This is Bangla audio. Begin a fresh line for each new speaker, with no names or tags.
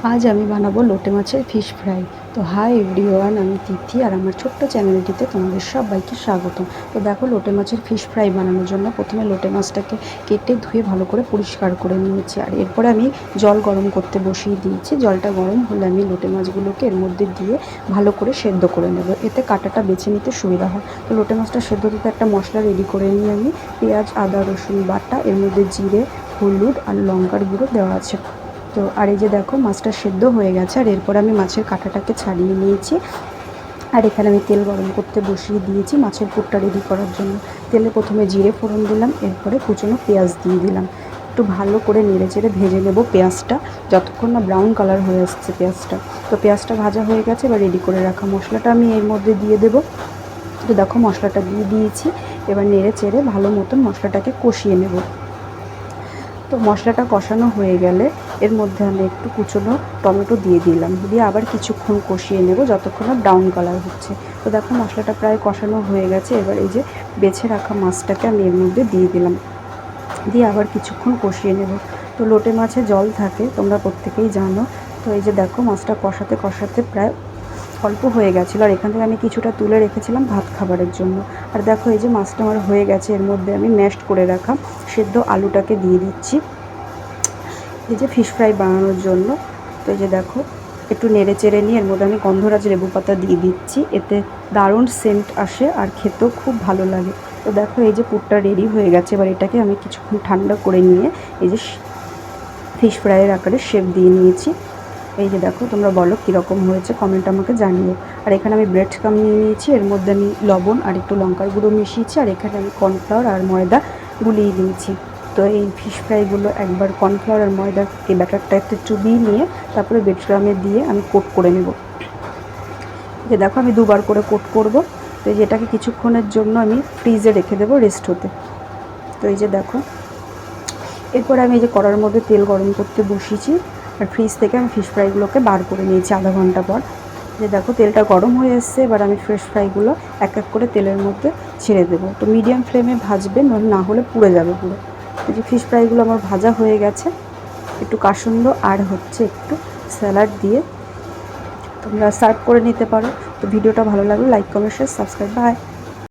আজ আমি বানাবো লোটে মাছের ফিশ ফ্রাই। তো হাই এভরিওয়ান, আমি তিথি আর আমার ছোট্ট চ্যানেলটিতে তোমাদের সবাইকে স্বাগতম। তো দেখো, লোটে মাছের ফিশ ফ্রাই বানানোর জন্য প্রথমে লোটে মাছটাকে কেটে ধুয়ে ভালো করে পরিষ্কার করে নিয়েছি, আর এরপরে আমি জল গরম করতে বসিয়ে দিয়েছি। জলটা গরম হলে আমি লোটে মাছগুলোকে এর মধ্যে দিয়ে ভালো করে সেদ্ধ করে নেব, এতে কাঁটাটা বেছে নিতে সুবিধা হয়। তো লোটে মাছটা সেদ্ধ দিতে একটা মশলা রেডি করে নিয়ে আমি পেঁয়াজ, আদা, রসুন বাটা, এর মধ্যে জিরে, হলুদ আর লঙ্কার গুঁড়ো দেওয়া আছে। তো আর এই যে দেখো, মাছটা সেদ্ধ হয়ে গেছে, আর এরপর আমি মাছের কাঁটাটাকে ছাড়িয়ে নিয়েছি। আর এখানে আমি তেল গরম করতে বসিয়ে দিয়েছি মাছের পুরটা রেডি করার জন্য। তেলে প্রথমে জিরে ফোড়ন দিলাম, এরপরে কুচনো পেঁয়াজ দিয়ে দিলাম। একটু ভালো করে নেড়ে চেড়ে ভেজে নেব পেঁয়াজটা, যতক্ষণ না ব্রাউন কালার হয়ে আসছে পেঁয়াজটা। তো পেঁয়াজটা ভাজা হয়ে গেছে, এবার রেডি করে রাখা মশলাটা আমি এর মধ্যে দিয়ে দেবো। তো দেখো, মশলাটা দিয়ে দিয়েছি। এবার নেড়ে চেড়ে ভালো মতন মশলাটাকে কষিয়ে নেব। তো মশলাটা কষানো হয়ে গেলে এর মধ্যে আমি একটু কুচনো টমেটো দিয়ে দিলাম, দিয়ে আবার কিছুক্ষণ কষিয়ে নেব যতক্ষণ না ব্রাউন কালার হচ্ছে। তো দেখো, মশলাটা প্রায় কষানো হয়ে গেছে। এবার এই যে বেছে রাখা মাছটাকে আমি এর মধ্যে দিয়ে দিলাম, দিয়ে আবার কিছুক্ষণ কষিয়ে নেব। তো লোটে মাছে জল থাকে, তোমরা প্রত্যেকেই জানো। তো এই যে দেখো, মাছটা কষাতে কষাতে প্রায় অল্প হয়ে গেছিলো, আর এখান থেকে আমি কিছুটা তুলে রেখেছিলাম ভাত খাবারের জন্য। আর দেখো, এই যে মাছটা আমার হয়ে গেছে, এর মধ্যে আমি ম্যাশড করে রাখা সেদ্ধ আলুটাকে দিয়ে দিচ্ছি এই যে ফিশ ফ্রাই বানানোর জন্য। তো এই যে দেখো, একটু নেড়ে চেড়ে নিয়ে এর মধ্যে আমি গন্ধরাজ লেবু পাতা দিয়ে দিচ্ছি, এতে দারুণ সেন্ট আসে আর খেতেও খুব ভালো লাগে। তো দেখো, এই যে পুরটা রেডি হয়ে গেছে। এবার এটাকে আমি কিছুক্ষণ ঠান্ডা করে নিয়ে এই যে ফিশ ফ্রাইয়ের আকারে শেপ দিয়ে নিয়েছি। এই যে দেখো, তোমরা বলো কীরকম হয়েছে, কমেন্ট আমাকে জানিও। আর এখানে আমি ব্রেড ক্রাম্ব নিয়ে নিয়েছি, এর মধ্যে আমি লবণ আর একটু লঙ্কার গুঁড়ো মিশিয়েছি, আর এখানে আমি কর্নফ্লাওয়ার আর ময়দা গুলিয়ে নিয়েছি। তো এই ফিশ ফ্রাইগুলো একবার কর্নফ্লাওয়ার আর ময়দার এই ব্যাটারটা একটু চুবিয়ে নিয়ে তারপরে ব্রেড ক্রাম্বে দিয়ে আমি কোট করে নেব। যে দেখো, আমি দুবার করে কোট করব। তো এই যে এটাকে কিছুক্ষণের জন্য আমি ফ্রিজে রেখে দেবো রেস্ট হতে। তো এই যে দেখো, এরপরে আমি এই যে কড়ার মধ্যে তেল গরম করতে বসিয়েছি, আর ফ্রিজ থেকে আমি ফিশ ফ্রাইগুলোকে বার করে নিয়েছি আধা ঘন্টা পর। যে দেখো, তেলটা গরম হয়ে এসছে। এবার আমি ফিশ ফ্রাইগুলো এক এক করে তেলের মধ্যে ছেড়ে দেবো। তো মিডিয়াম ফ্লেমে ভাজবে, না হলে পুড়ে যাবে পুরো। এই যে ফিশ ফ্রাইগুলো আমার ভাজা হয়ে গেছে, একটু কাসুন্দ আর হচ্ছে একটু স্যালাড দিয়ে তোমরা সার্ভ করে নিতে পারো। তো ভিডিওটা ভালো লাগলে like, comment, share, subscribe. By.